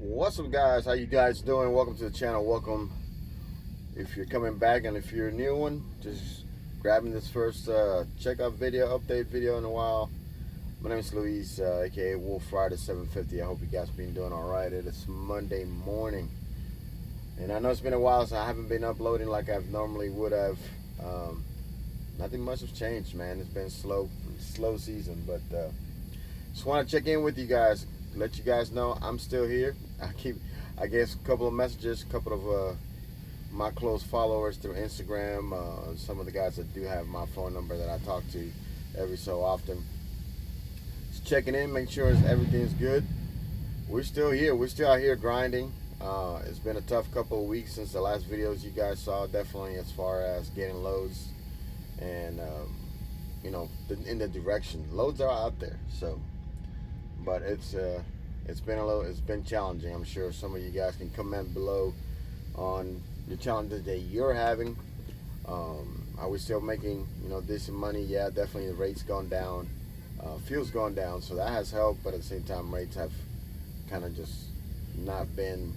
What's up, guys? How you guys doing? Welcome to the channel. Welcome if you're coming back, and if you're a new one, just grabbing this first checkup video, update video in a while. My name is Luis, aka Wolf Rider 750. I hope you guys been doing all right. It is Monday morning, and I know it's been a while, so I haven't been uploading like I normally would have. Nothing much has changed, man. It's been slow season, but just want to check in with you guys, let you guys know I'm still here. I guess a couple of messages, a couple of my close followers through Instagram, some of the guys that do have my phone number that I talk to every so often. Just checking in, making sure everything's good. We're still here. We're still out here grinding. It's been a tough couple of weeks since the last videos you guys saw, definitely as far as getting loads and you know, in the direction. Loads are out there, so but it's been challenging. I'm sure some of you guys can comment below on the challenges that you're having. Are we still making, you know, decent money? Yeah, definitely the rates gone down, fuel's gone down, so that has helped. But at the same time, rates have kind of just not been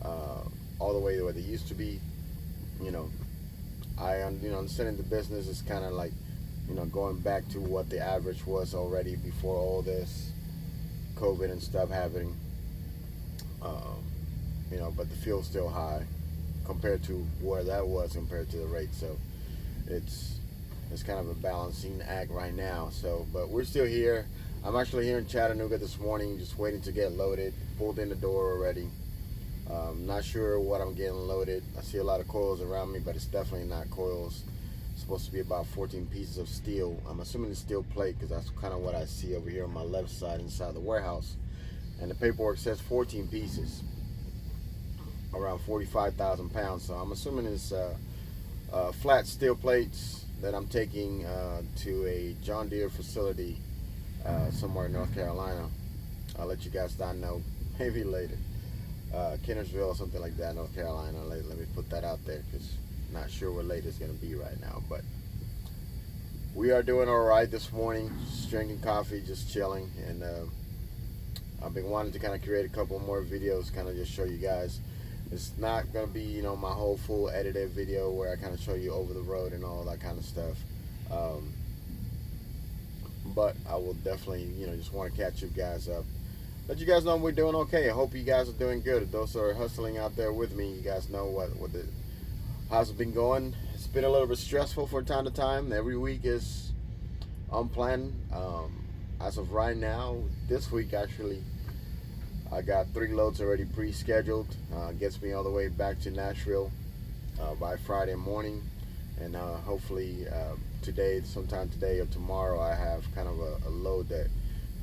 all the way to where they used to be. You know, understanding the business is kind of like, you know, going back to what the average was already before all this COVID and stuff happening. You know, but the fuel's still high compared to where that was compared to the rate. So it's kind of a balancing act right now. So, but we're still here. I'm actually here in Chattanooga this morning, just waiting to get loaded. Pulled in the door already. Not sure what I'm getting loaded. I see a lot of coils around me, but it's definitely not coils. It's supposed to be about 14 pieces of steel. I'm assuming it's steel plate because that's kind of what I see over here on my left side inside the warehouse. And the paperwork says 14 pieces, around 45,000 pounds. So I'm assuming it's flat steel plates that I'm taking to a John Deere facility somewhere in North Carolina. I'll let you guys know maybe later. Kennersville or something like that, North Carolina. Let me put that out there because not sure where late is going to be right now. But we are doing all right this morning, just drinking coffee, just chilling. And I've been wanting to kind of create a couple more videos, kind of just show you guys. It's not going to be, you know, my whole full edited video where I kind of show you over the road and all that kind of stuff. But I will definitely, you know, just want to catch you guys up. Let you guys know we're doing okay. I hope you guys are doing good. Those who are hustling out there with me, you guys know how's it been going. It's been a little bit stressful from time to time. Every week is unplanned. As of right now, this week actually, I got 3 loads already pre-scheduled. Gets me all the way back to Nashville by Friday morning. And hopefully sometime today or tomorrow, I have kind of a load that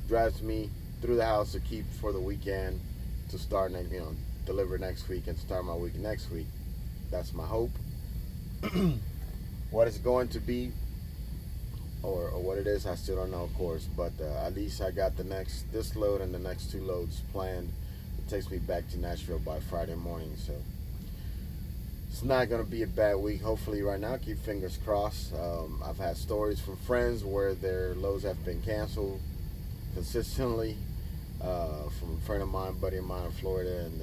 drives me through the house to keep for the weekend to start, you know, deliver next week and start my week next week. That's my hope. What it's going to be or what it is, I still don't know, of course, but at least I got this load and the next 2 loads planned. It takes me back to Nashville by Friday morning, so it's not going to be a bad week. Hopefully right now, keep fingers crossed. I've had stories from friends where their loads have been canceled consistently, from a friend of mine, buddy of mine in Florida, and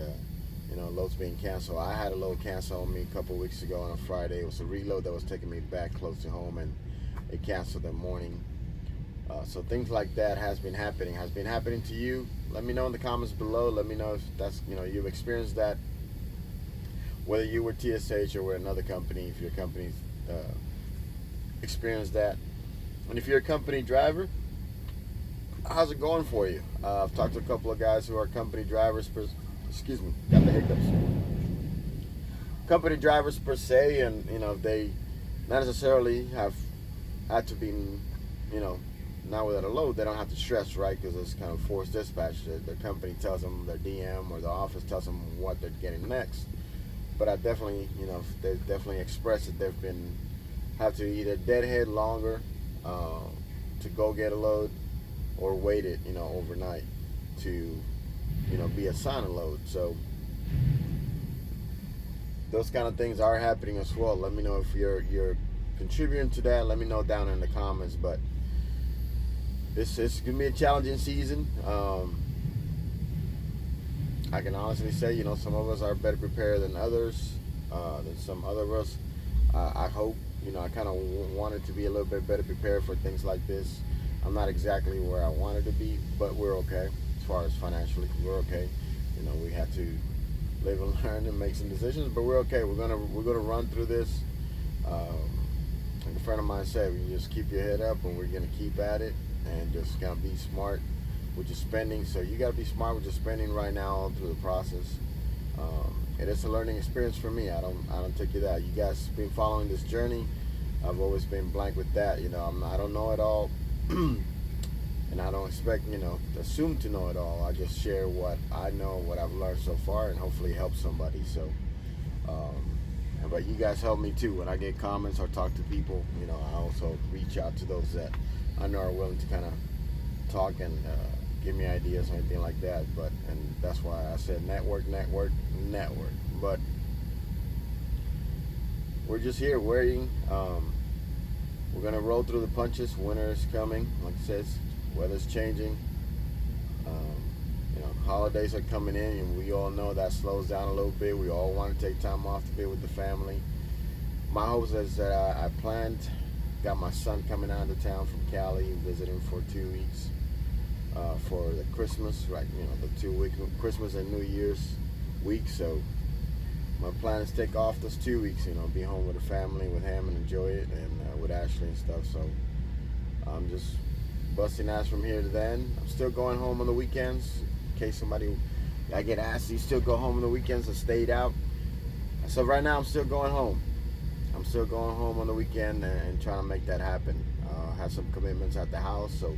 you know, loads being canceled. I had a load canceled on me a couple weeks ago on a Friday. It was a reload that was taking me back close to home, and it canceled that morning. So things like that has been happening to you. Let me know in the comments below. Let me know if that's, you know, you've experienced that, whether you were TSH or with another company, if your company's experienced that. And if you're a company driver, how's it going for you? I've talked to a couple of guys who are company drivers. Excuse me, got the hiccups. Company drivers per se, and you know, they not necessarily have had to be, you know, not without a load. They don't have to stress, right? Because it's kind of forced dispatch. The company tells them, their DM or the office tells them what they're getting next. But I definitely, you know, they definitely expressed that they've have to either deadhead longer to go get a load, or wait it, you know, overnight to, you know, be assigned a load. So those kind of things are happening as well. Let me know if you're contributing to that. Let me know down in the comments. But it's gonna be a challenging season. I can honestly say, some of us are better prepared than others, than some other of us. I hope, I kind of wanted to be a little bit better prepared for things like this. I'm not exactly where I wanted to be, but we're okay as far as financially. We're okay. We had to live and learn and make some decisions, but we're okay. We're gonna run through this. Like a friend of mine said, you just keep your head up, and we're gonna keep at it, and just kind of be smart with your spending. So you gotta be smart with your spending right now all through the process. It is a learning experience for me. I don't take you that. You guys been following this journey. I've always been blank with that. I don't know it all, and I don't expect assume to know it all. I just share what I know, what I've learned so far, and hopefully help somebody. So, but you guys help me too. When I get comments or talk to people, I also reach out to those that I know are willing to kind of talk and give me ideas or anything like that. And that's why I said network. But we're just here waiting. We're gonna roll through the punches. Winter is coming, like it says. Weather's changing. Holidays are coming in, and we all know that slows down a little bit. We all want to take time off to be with the family. My hopes is that I planned. Got my son coming out of town from Cali, visiting for 2 weeks. For the Christmas, right? The 2 week Christmas and New Year's week. So my plan is to take off those 2 weeks. Be home with the family, with him, and enjoy it, and with Ashley and stuff. So I'm just busting ass from here to then. I'm still going home on the weekends. In case I get asked, do you still go home on the weekends? I stayed out. So right now I'm still going home. I'm still going home on the weekend and trying to make that happen. I have some commitments at the house, so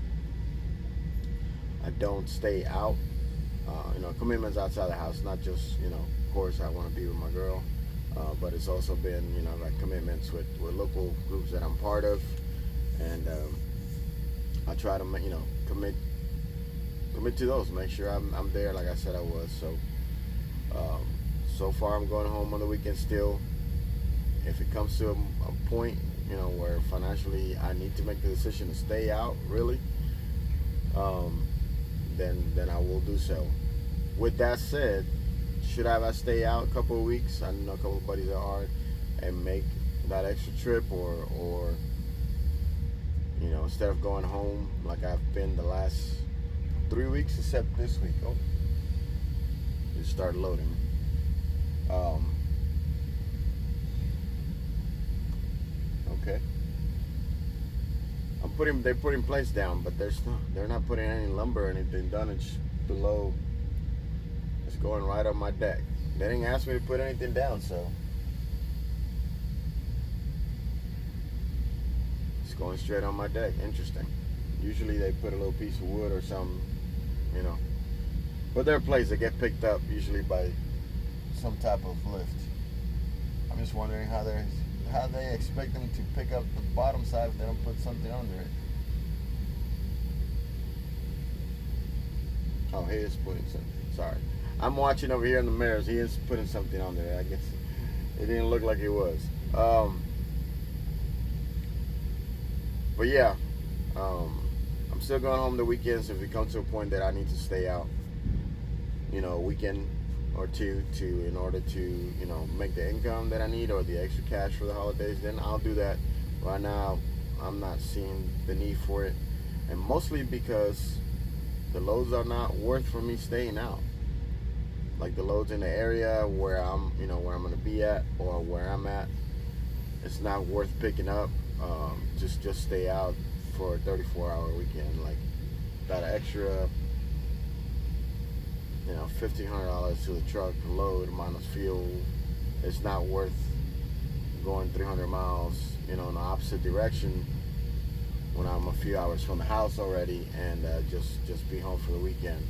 I don't stay out. Commitments outside the house, not just, of course I want to be with my girl, but it's also been, like commitments with local groups that I'm part of, and I try to, commit to those, make sure I'm there like I said I was. So far I'm going home on the weekend still. If it comes to a point, where financially I need to make the decision to stay out, really, then I will do so. With that said, should I stay out a couple of weeks? I know a couple of buddies that are, and make that extra trip, or instead of going home like I've been the last 3 weeks, except this week. Oh, it started loading. Okay. They're putting plates down, but they're not putting any lumber or anything done. It's below. It's going right on my deck. They didn't ask me to put anything down, so it's going straight on my deck. Interesting. Usually they put a little piece of wood or something, but there are plates that get picked up usually by some type of lift. I'm just wondering how they expect them to pick up the bottom side if they don't put something under it. Oh, he is putting something. Sorry. I'm watching over here in the mirrors. He is putting something on there. I guess it didn't look like it was. But yeah, I'm still going home the weekends if it comes to a point that I need to stay out, a weekend or two in order to, make the income that I need or the extra cash for the holidays, then I'll do that. Right now, I'm not seeing the need for it, and mostly because the loads are not worth for me staying out. Like the loads in the area where I'm going to be at or where I'm at, it's not worth picking up. Just stay out for a 34-hour weekend. Like that extra, $1,500 to the truck load minus fuel. It's not worth going 300 miles, in the opposite direction when I'm a few hours from the house already, and just be home for the weekend.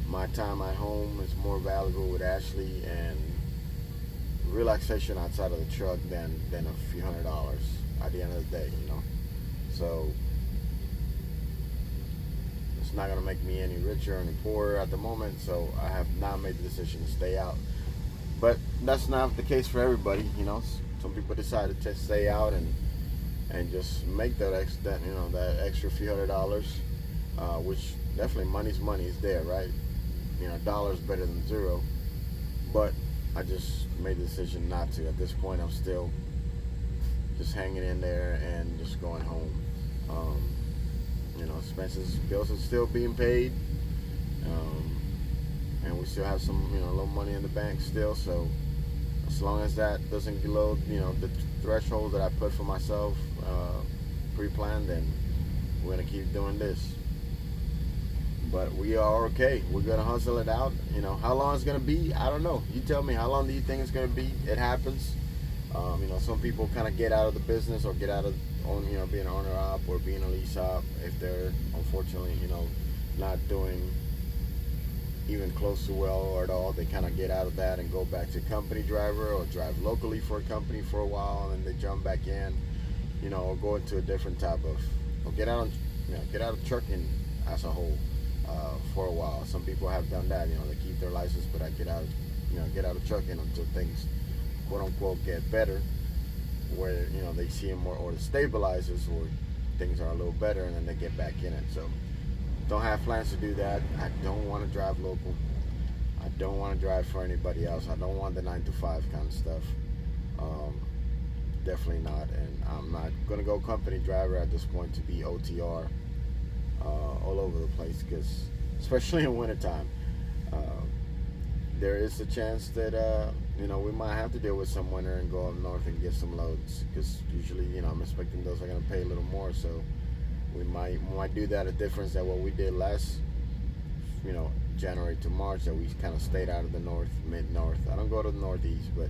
My time at home is more valuable with Ashley and relaxation outside of the truck than a few $100s at the end of the day, So it's not gonna make me any richer or any poorer at the moment. So I have not made the decision to stay out. But that's not the case for everybody, Some people decide to stay out and just make that extra few $100s, which definitely money's money is there, right? dollars better than zero. But I just made the decision not to. At this point, I'm still just hanging in there and just going home. Expenses, bills are still being paid, and we still have some, a little money in the bank still. So as long as that doesn't below, the threshold that I put for myself, pre-planned, then we're gonna keep doing this. But we are okay. We're gonna hustle it out. How long it's gonna be, I don't know. You tell me, how long do you think it's gonna be? It happens. Some people kind of get out of the business or get out of being an owner op or being a lease op if they're unfortunately, not doing even close to well or at all. They kind of get out of that and go back to company driver or drive locally for a company for a while, and then they jump back in, or go into a different type of, or get out of trucking as a whole for a while. Some people have done that. They keep their license, but I get out of trucking until things, quote unquote, get better, where they see it more, or it stabilizes, or things are a little better, and then they get back in it. So don't have plans to do that. I don't want to drive local. I don't want to drive for anybody else. I don't want the 9 to 5 kind of stuff. Definitely not. And I'm not going to go company driver at this point to be OTR all over the place, because especially in wintertime, there is a chance that we might have to deal with some winter and go up north and get some loads, because usually I'm expecting those are going to pay a little more. So we might do that, a difference that what we did last January to March, that we kind of stayed out of the north, mid-north. I don't go to the northeast, but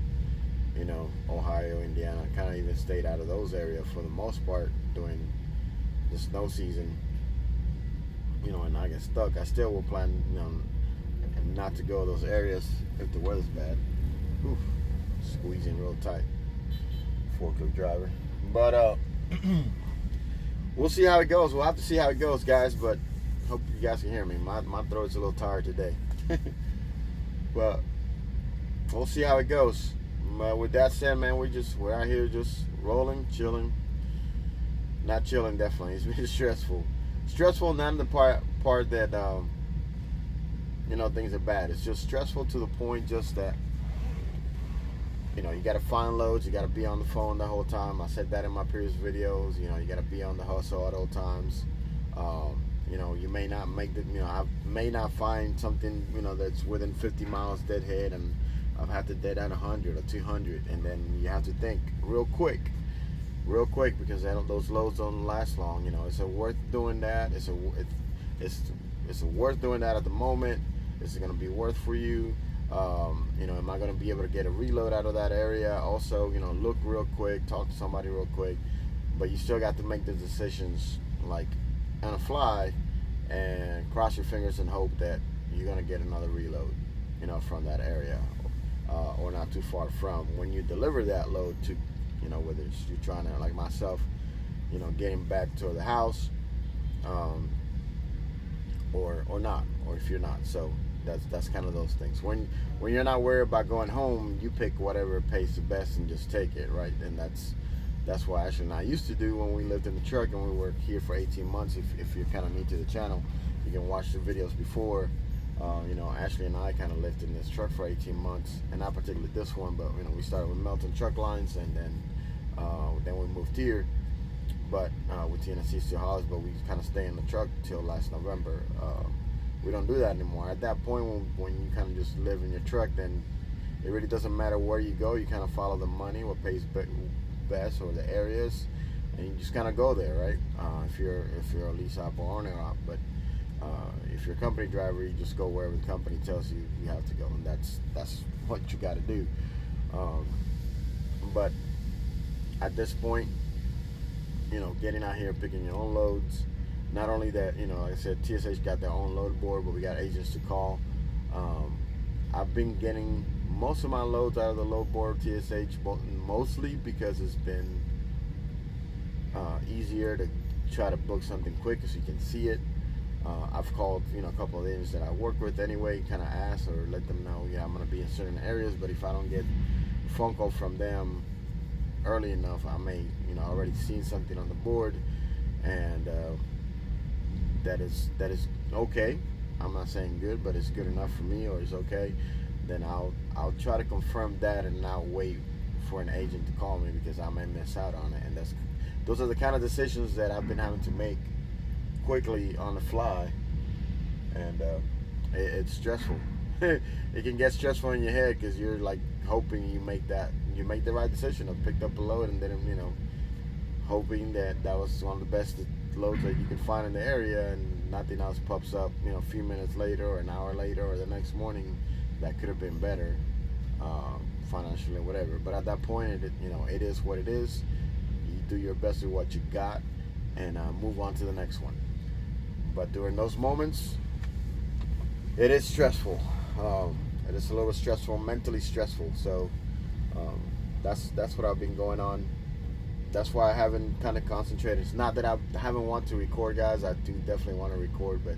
Ohio, Indiana, kind of even stayed out of those areas for the most part during the snow season. And I get stuck. I still will plan not to go those areas if the weather's bad. Oof, squeezing real tight, forklift driver. But we'll see how it goes. We'll have to see how it goes, guys. But hope you guys can hear me. My throat's a little tired today. But we'll see how it goes. With that said, man, we're out here just rolling, chilling. Not chilling, definitely. It's been stressful. Stressful, not in the part that things are bad. It's just stressful to the point just that you got to find loads. You got to be on the phone the whole time. I said that in my previous videos. You got to be on the hustle at all times. You may not make I may not find something that's within 50 miles deadhead, and I've had to dead at 100 or 200, and then you have to think real quick, because those loads don't last long. It's worth doing that. It's worth doing that at the moment. It's going to be worth for you. Am I going to be able to get a reload out of that area? Also, look real quick, talk to somebody real quick, but you still got to make the decisions like on a fly, and cross your fingers and hope that you're going to get another reload, from that area, or not too far from when you deliver that load to, whether it's you're trying to, like myself, getting back to the house, or not, or if you're not. So that's kind of those things. When you're not worried about going home, you pick whatever pays the best and just take it, right? And that's what Ashley and I used to do when we lived in the truck and we were here for 18 months. If you're kind of new to the channel, you can watch the videos before. Ashley and I kind of lived in this truck for 18 months, and not particularly this one, but we started with Melton Truck Lines, and then we moved here, but with TNC Steel Hollis, but we kind of stay in the truck till last November. We don't do that anymore. At that point, when you kind of just live in your truck, then it really doesn't matter where you go. You kind of follow the money, what pays best, or the areas, and you just kind of go there, right? If you're a lease op or owner op, but if you're a company driver, you just go wherever the company tells you you have to go, and that's what you got to do. But at this point, getting out here, picking your own loads. Not only that, like I said, TSH got their own load board, but we got agents to call. I've been getting most of my loads out of the load board TSH, mostly because it's been easier to try to book something quick so you can see it. I've called, a couple of agents that I work with anyway, kind of ask or let them know, I'm going to be in certain areas, but if I don't get a phone call from them early enough, I may, already seen something on the board, and that is okay. I'm not saying good, but it's good enough for me or it's okay, then I'll try to confirm that and not wait for an agent to call me because I may miss out on it. And those are the kind of decisions that I've been having to make quickly on the fly, and it's stressful. It can get stressful in your head because you're like hoping you make the right decision of picked up a load, and then hoping that was one of the best loads that you can find in the area, and nothing else pops up a few minutes later or an hour later or the next morning that could have been better financially or whatever. But at that point, it is what it is. You do your best with what you got and move on to the next one. But during those moments, it is stressful. It is a little stressful, mentally stressful. So that's what I've been going on. That's why I haven't kind of concentrated. It's not that I haven't want to record, guys. I do definitely want to record, but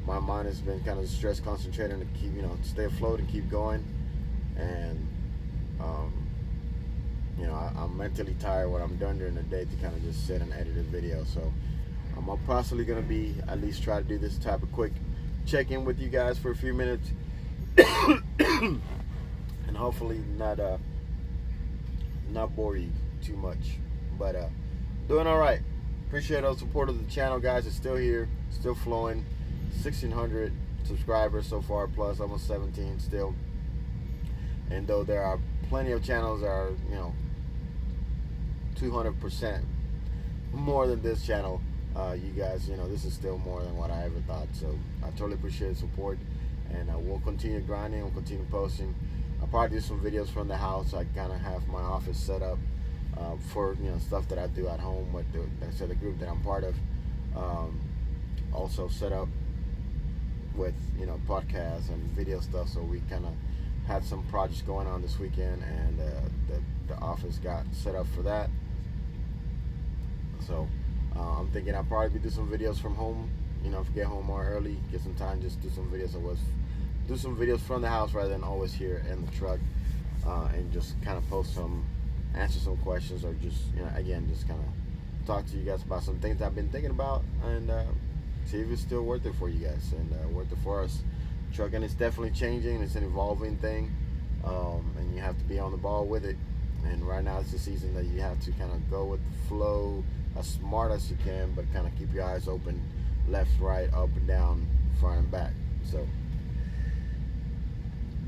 my mind has been kind of stress concentrating to keep, stay afloat and keep going. And I'm mentally tired when I'm done during the day to kind of just sit and edit a video. So I'm possibly going to be at least try to do this type of quick check-in with you guys for a few minutes, and hopefully not bore you too much. But doing all right. Appreciate all the support of the channel, guys. It's still here, still flowing. 1,600 subscribers so far, plus almost 17 still. And though there are plenty of channels that are 200% more than this channel, you guys, this is still more than what I ever thought. So I totally appreciate the support, and we'll continue grinding. We'll continue posting. I'll probably do some videos from the house. I kind of have my office set up for stuff that I do at home with the group that I'm part of. Also set up with podcasts and video stuff. So we kind of had some projects going on this weekend, and the office got set up for that. So I'm thinking I'll probably do some videos from home. If I get home more early, get some time, just do some videos. Do some videos from the house rather than always here in the truck, and just kind of answer some questions, or just again just kind of talk to you guys about some things I've been thinking about, and see if it's still worth it for you guys and worth it for us. Trucking is definitely changing. It's an evolving thing, and you have to be on the ball with it. And right now it's the season that you have to kind of go with the flow as smart as you can, but kind of keep your eyes open, left, right, up and down, front and back. So,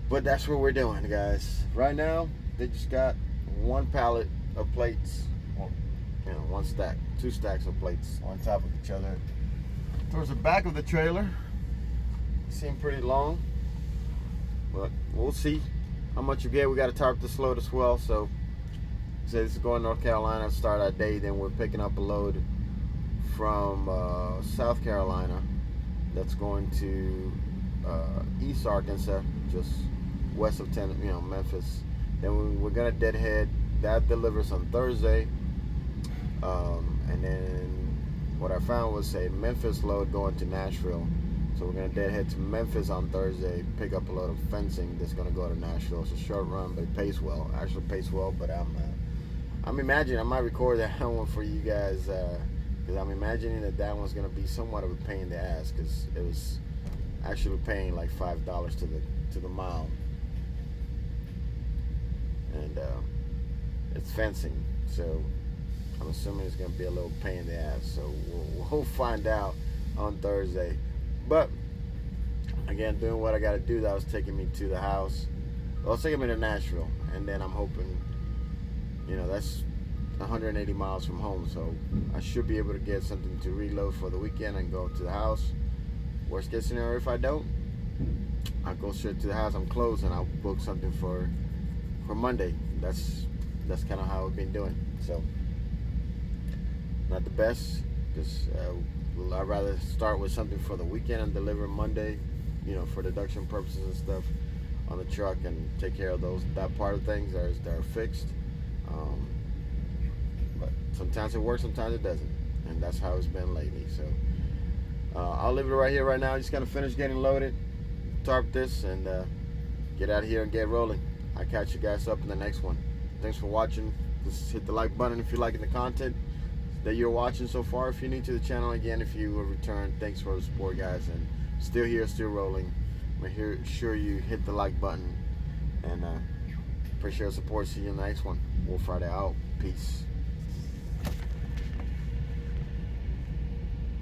but that's what we're doing, guys. Right now, they just got one pallet of plates, one stack, 2 stacks of plates on top of each other towards the back of the trailer. Seem pretty long, but we'll see how much you get. We got to tarp this load as well. So say this is going to North Carolina, start our day. Then we're picking up a load from South Carolina that's going to East Arkansas, just west of Memphis. Then we're gonna deadhead. That delivers on Thursday, and then what I found was a Memphis load going to Nashville. So we're gonna deadhead to Memphis on Thursday, pick up a load of fencing that's gonna go to Nashville. It's a short run, but it pays well. Actually pays well, but I'm imagining I might record that one for you guys, because I'm imagining that one's gonna be somewhat of a pain in the ass, because it was actually paying like $5 to the mile, and it's fencing, so I'm assuming it's gonna be a little pain in the ass. So we'll find out on Thursday. But again, doing what I got to do, that was taking me to the house. Well, it's taking me to Nashville, and then I'm hoping, that's 180 miles from home, so I should be able to get something to reload for the weekend and go to the house. Worst case scenario, if I don't, I'll go straight to the house. I'm closed, and I'll book something for Monday. That's kind of how I've been doing. So not the best, because I'd rather start with something for the weekend and deliver Monday, for deduction purposes and stuff on the truck, and take care of that part of things that are fixed. But sometimes it works, sometimes it doesn't, and that's how it's been lately. So I'll leave it right here right now. Just gonna finish getting loaded, tarp this, and get out of here and get rolling. I'll catch you guys up in the next one. Thanks for watching. Just hit the like button if you're liking the content that you're watching so far. If you're new to the channel, again, if you will return, thanks for the support, guys, and Still here, still rolling. Make sure you hit the like button, and appreciate your support. See you in the next one. Wolf Friday out. Peace.